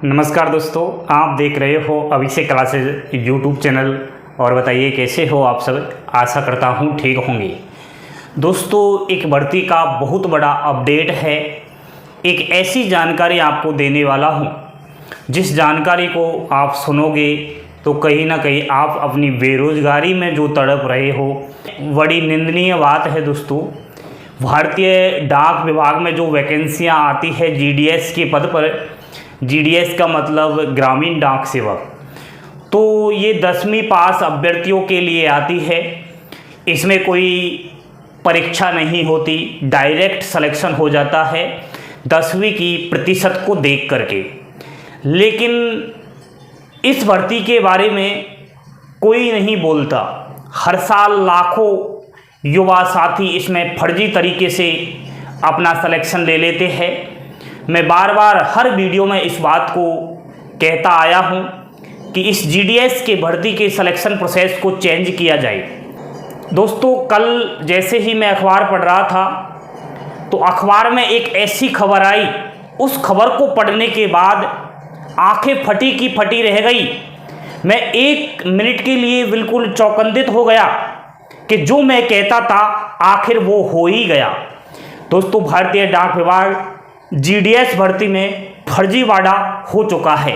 नमस्कार दोस्तों, आप देख रहे हो अभिषेक क्लासेज यूट्यूब चैनल। और बताइए कैसे हो आप सब। आशा करता हूँ ठीक होंगे। दोस्तों, एक भर्ती का बहुत बड़ा अपडेट है। एक ऐसी जानकारी आपको देने वाला हूँ जिस जानकारी को आप सुनोगे तो कहीं ना कहीं आप अपनी बेरोजगारी में जो तड़प रहे हो, बड़ी निंदनीय बात है दोस्तों। भारतीय डाक विभाग में जो वैकेंसियाँ आती है जीडीएस के पद पर, जीडीएस का मतलब ग्रामीण डाक सेवक, तो ये 10वीं पास अभ्यर्थियों के लिए आती है। इसमें कोई परीक्षा नहीं होती, डायरेक्ट सिलेक्शन हो जाता है 10वीं की प्रतिशत को देख करके। लेकिन इस भर्ती के बारे में कोई नहीं बोलता। हर साल लाखों युवा साथी इसमें फर्जी तरीके से अपना सिलेक्शन ले लेते हैं। मैं बार बार हर वीडियो में इस बात को कहता आया हूं कि इस जीडीएस के भर्ती के सिलेक्शन प्रोसेस को चेंज किया जाए। दोस्तों, कल जैसे ही मैं अखबार पढ़ रहा था तो अखबार में एक ऐसी खबर आई, उस खबर को पढ़ने के बाद आंखें फटी की फटी रह गई। मैं 1 मिनट के लिए बिल्कुल चौकन्नित हो गया कि जो मैं कहता था आखिर वो हो ही गया। दोस्तों, भारतीय डाक विभाग जीडीएस भर्ती में फर्जीवाड़ा हो चुका है।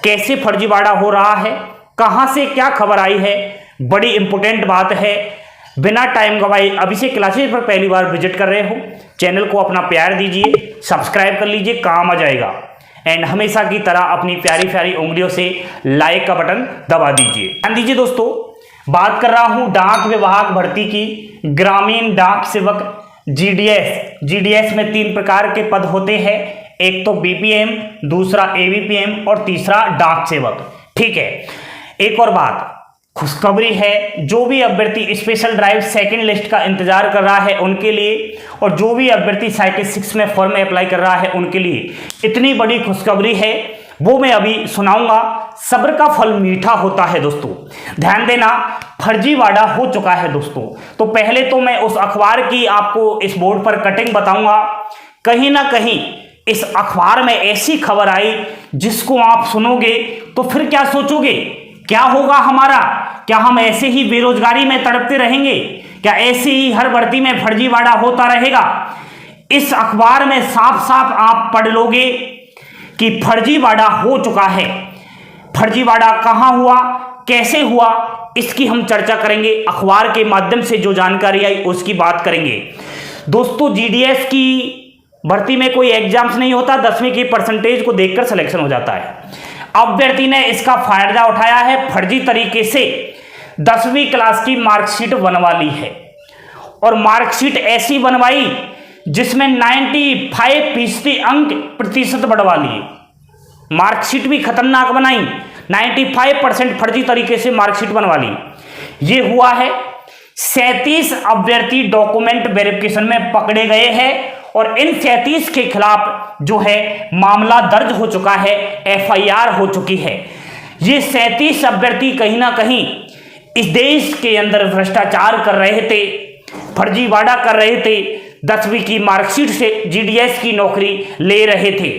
कैसे फर्जीवाड़ा हो रहा है, कहां से क्या खबर आई है, बड़ी इंपॉर्टेंट बात है। बिना टाइम गवाए अभिषेक क्लासेज पर पहली बार विजिट कर रहे हो, चैनल को अपना प्यार दीजिए, सब्सक्राइब कर लीजिए, काम आ जाएगा। एंड हमेशा की तरह अपनी प्यारी प्यारी उंगलियों से लाइक का बटन दबा दीजिए। ध्यान दीजिए दोस्तों, बात कर रहा हूं डाक विभाग भर्ती की, ग्रामीण डाक सेवक जीडीएस में 3 प्रकार के पद होते हैं। एक तो बीपीएम, दूसरा एबीपीएम और तीसरा डाक सेवक। ठीक है, एक और बात, खुशखबरी है। जो भी अभ्यर्थी स्पेशल ड्राइव सेकंड लिस्ट का इंतजार कर रहा है उनके लिए, और जो भी अभ्यर्थी साइकिल 6 में फॉर्म अप्लाई कर रहा है उनके लिए इतनी बड़ी खुशखबरी है, वो मैं अभी सुनाऊंगा। सब्र का फल मीठा होता है दोस्तों। ध्यान देना, फर्जीवाड़ा हो चुका है दोस्तों। तो पहले तो मैं उस अखबार की आपको इस बोर्ड पर कटिंग बताऊंगा। कहीं ना कहीं इस अखबार में ऐसी खबर आई जिसको आप सुनोगे तो फिर क्या सोचोगे, क्या होगा हमारा? क्या हम ऐसे ही बेरोजगारी में तड़पते रहेंगे? क्या ऐसे ही हर भर्ती में फर्जीवाड़ा होता रहेगा? इस अखबार में साफ साफ आप पढ़ लोगे कि फर्जीवाड़ा हो चुका है। फर्जीवाड़ा कहां हुआ, कैसे हुआ, इसकी हम चर्चा करेंगे। अखबार के माध्यम से जो जानकारी आई उसकी बात करेंगे। दोस्तों, जीडीएस की भर्ती में कोई एग्जाम्स नहीं होता, 10वीं की परसेंटेज को देखकर सिलेक्शन हो जाता है। अभ्यर्थी ने इसका फायदा उठाया है, फर्जी तरीके से 10वीं क्लास की मार्कशीट बनवा ली है। और मार्कशीट ऐसी बनवाई जिसमें 95% अंक प्रतिशत बढ़वा लिए। मार्कशीट भी खतरनाक बनाई, 95% फर्जी तरीके से मार्कशीट बनवा ली। ये हुआ है। 37 अभ्यर्थी डॉक्यूमेंट वेरिफिकेशन में पकड़े गए हैं और इन 37 के खिलाफ जो है मामला दर्ज हो चुका है, एफआईआर हो चुकी है। ये 37 अभ्यर्थी कहीं ना कहीं इस देश के अंदर भ्रष्टाचार कर रहे थे, फर्जीवाड़ा कर रहे थे, 10वीं की मार्कशीट से जीडीएस की नौकरी ले रहे थे।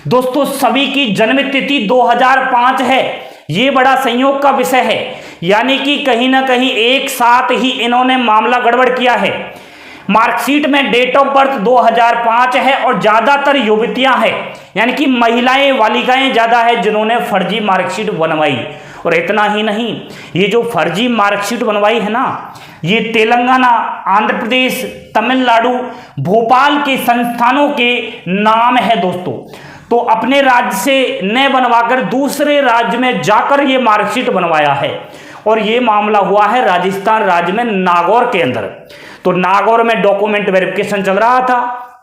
दोस्तों, सभी की जन्म तिथि 2005 है। ये बड़ा संयोग का विषय है, यानी कि कहीं ना कहीं एक साथ ही इन्होंने मामला गड़बड़ किया है। मार्कशीट में डेट ऑफ बर्थ 2005 है और ज्यादातर युवतियां हैं, यानी कि महिलाएं, बालिकाएं ज्यादा है जिन्होंने फर्जी मार्कशीट बनवाई। और इतना ही नहीं, ये जो फर्जी मार्कशीट बनवाई है ना, ये तेलंगाना, आंध्र प्रदेश, तमिलनाडु, भोपाल के संस्थानों के नाम है दोस्तों। तो अपने राज्य से न बनवाकर दूसरे राज्य में जाकर ये मार्कशीट बनवाया है। और ये मामला हुआ है राजस्थान राज्य में नागौर के अंदर। तो नागौर में डॉक्यूमेंट वेरिफिकेशन चल रहा था,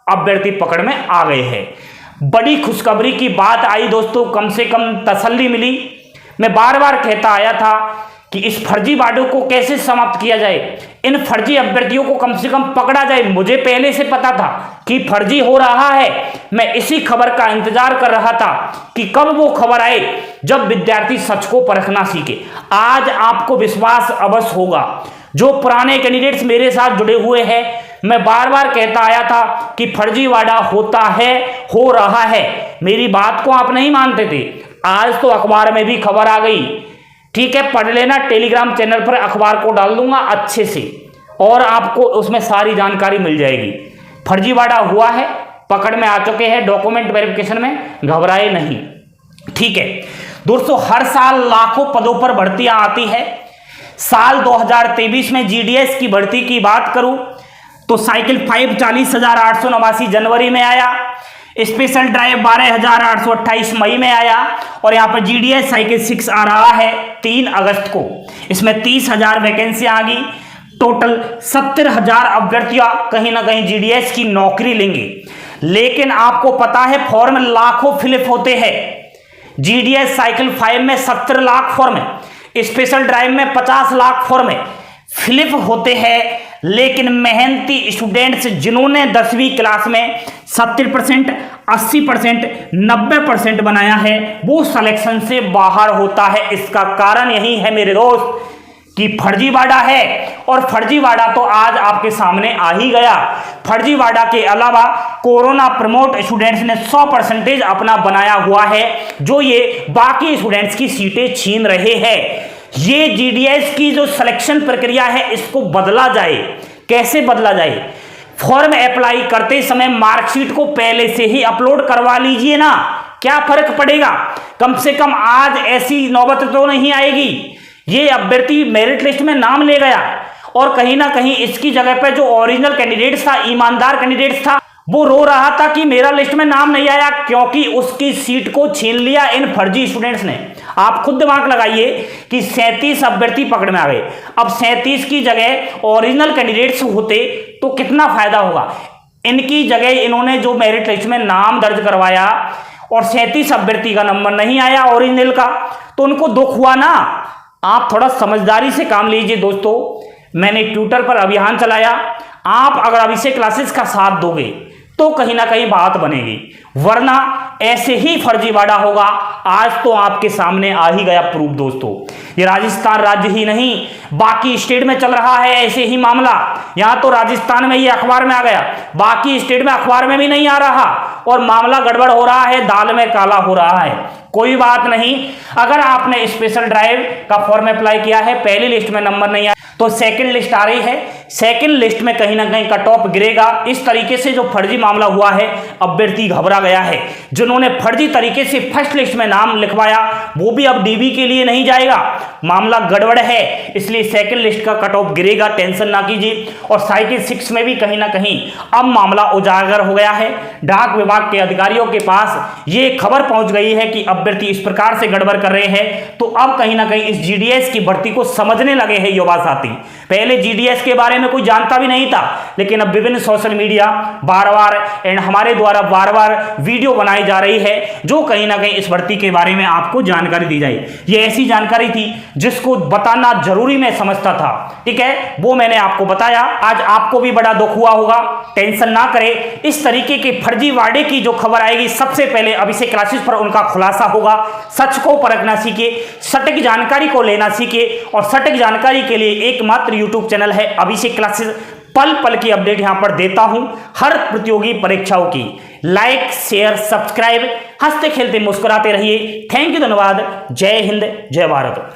अभ्यर्थी पकड़ में आ गए हैं। बड़ी खुशखबरी की बात आई दोस्तों, कम से कम तसल्ली मिली। मैं बार बार कहता आया था कि इस फर्जीवाड़े को कैसे समाप्त किया जाए, इन फर्जी अभ्यर्थियों को कम से कम पकड़ा जाए। मुझे पहले से पता था कि फर्जी हो रहा है। मैं इसी खबर का इंतजार कर रहा था कि कब वो खबर आए जब विद्यार्थी सच को परखना सीखे। आज आपको विश्वास अवश्य होगा। जो पुराने कैंडिडेट्स मेरे साथ जुड़े हुए हैं, मैं बार बार कहता आया था कि फर्जीवाड़ा होता है, हो रहा है। मेरी बात को आप नहीं मानते थे। आज तो अखबार में भी खबर आ गई। ठीक है, पढ़ लेना, टेलीग्राम चैनल पर अखबार को डाल दूंगा अच्छे से और आपको उसमें सारी जानकारी मिल जाएगी। फर्जीवाड़ा हुआ है, पकड़ में आ चुके हैं, डॉक्यूमेंट वेरिफिकेशन में, घबराए नहीं। ठीक है दोस्तों, हर साल लाखों पदों पर भर्तियां आती है। साल 2023 में जीडीएस की भर्ती की बात करूं तो साइकिल 5 40,889 जनवरी में आया, स्पेशल ड्राइव 12,828 मई में आया और यहां पर जीडीएस साइकिल 6 आ रहा है 3 अगस्त को। इसमें 30,000 वैकेंसी आ गई। टोटल 70,000 अभ्यर्थियां कहीं ना कहीं जीडीएस की नौकरी लेंगे। लेकिन आपको पता है फॉर्म लाखों फिलअप होते हैं। जीडीएस साइकिल 5 में 70 लाख फॉर्म, स्पेशल ड्राइव में 50 लाख फॉर्म फिलअप होते हैं। लेकिन मेहनती स्टूडेंट्स जिन्होंने 10वीं क्लास में 70%, 80%, 90% बनाया है, वो सिलेक्शन से बाहर होता है। इसका कारण यही है मेरे दोस्त कि फर्जीवाड़ा है। और फर्जीवाड़ा तो आज आपके सामने आ ही गया। फर्जीवाड़ा के अलावा कोरोना प्रमोट स्टूडेंट्स ने 100% अपना बनाया हुआ है, जो ये बाकी स्टूडेंट्स की सीटें छीन रहे हैं। ये जीडीएस की जो सिलेक्शन प्रक्रिया है, इसको बदला जाए। कैसे बदला जाए? फॉर्म अप्लाई करते समय मार्कशीट को पहले से ही अपलोड करवा लीजिए ना, क्या फर्क पड़ेगा? कम से कम आज ऐसी नौबत तो नहीं आएगी। ये अभ्यर्थी मेरिट लिस्ट में नाम ले गया और कहीं ना कहीं इसकी जगह पर जो ओरिजिनल कैंडिडेट था, ईमानदार कैंडिडेट था, वो रो रहा था कि मेरा लिस्ट में नाम नहीं आया, क्योंकि उसकी सीट को छीन लिया इन फर्जी स्टूडेंट्स ने। आप खुद दिमाग लगाइए कि 37 अभ्यर्थी पकड़ में आ गए। अब 37 की जगह ओरिजिनल कैंडिडेट्स होते तो कितना फायदा होगा। इनकी जगह इन्होंने जो मेरिट लिस्ट में नाम दर्ज करवाया और 37 अभ्यर्थी का नंबर नहीं आया ओरिजिनल का, तो उनको दुख हुआ ना। आप थोड़ा समझदारी से काम लीजिए दोस्तों। मैंने ट्विटर पर अभियान चलाया, आप अगर अभिषेक क्लासेस का साथ दोगे तो कहीं ना कहीं बात बनेगी, वरना ऐसे ही फर्जीवाड़ा होगा। आज तो आपके सामने आ ही गया प्रूफ दोस्तों। ये राजस्थान राज्य ही नहीं, बाकी स्टेट में चल रहा है ऐसे ही मामला। यहां तो राजस्थान में ये अखबार में आ गया, बाकी स्टेट में अखबार में भी नहीं आ रहा और मामला गड़बड़ हो रहा है, दाल में काला हो रहा है। कोई बात नहीं, अगर आपने स्पेशल ड्राइव का फॉर्म अप्लाई किया है, पहली लिस्ट में नंबर नहीं आया तो सेकंड लिस्ट आ रही है, सेकंड लिस्ट में कहीं ना कहीं कट ऑफ गिरेगा। इस तरीके से जो फर्जी मामला हुआ है, अभ्यर्थी घबरा गया है। जिन्होंने फर्जी तरीके से फर्स्ट लिस्ट में नाम लिखवाया वो भी अब डीबी के लिए नहीं जाएगा, मामला गड़बड़ है, इसलिए सेकंड लिस्ट का कट ऑफ गिरेगा, टेंशन ना कीजिए। और साइकिल 6 में भी कहीं ना कहीं अब मामला उजागर हो गया है। डाक विभाग के अधिकारियों के पास ये खबर पहुंच गई है कि अभ्यर्थी इस प्रकार से गड़बड़ कर रहे हैं, तो अब कहीं ना कहीं इस जीडीएस की भर्ती को समझने लगे हैं युवा साथी। पहले जीडीएस के बारे में कोई जानता भी नहीं था, लेकिन अब विभिन्न सोशल मीडिया बार-बार एंड हमारे द्वारा बार-बार वीडियो बनाई जा रही है, जो कहीं ना कहीं इस भर्ती के बारे में आपको जानकारी दी जाए। ये ऐसी जानकारी थी जिसको बताना जरूरी मैं समझता था, ठीक है, वो मैंने आपको बताया। आज आपको भी बड़ा दुख हुआ होगा, टेंशन ना करें। इस तरीके के फर्जीवाड़े की जो खबर आएगी, सबसे पहले अभिषेक क्लासेस पर उनका खुलासा होगा। सच को परखना सीखे, सटीक जानकारी को लेना सीखे और सटीक जानकारी के लिए एकमात्र यूट्यूब चैनल है अभिषेक क्लासेस। पल पल की अपडेट यहां पर देता हूं हर प्रतियोगी परीक्षाओं की। लाइक, शेयर, सब्सक्राइब, हंसते खेलते मुस्कुराते रहिए। थैंक यू, धन्यवाद। जय हिंद, जय भारत।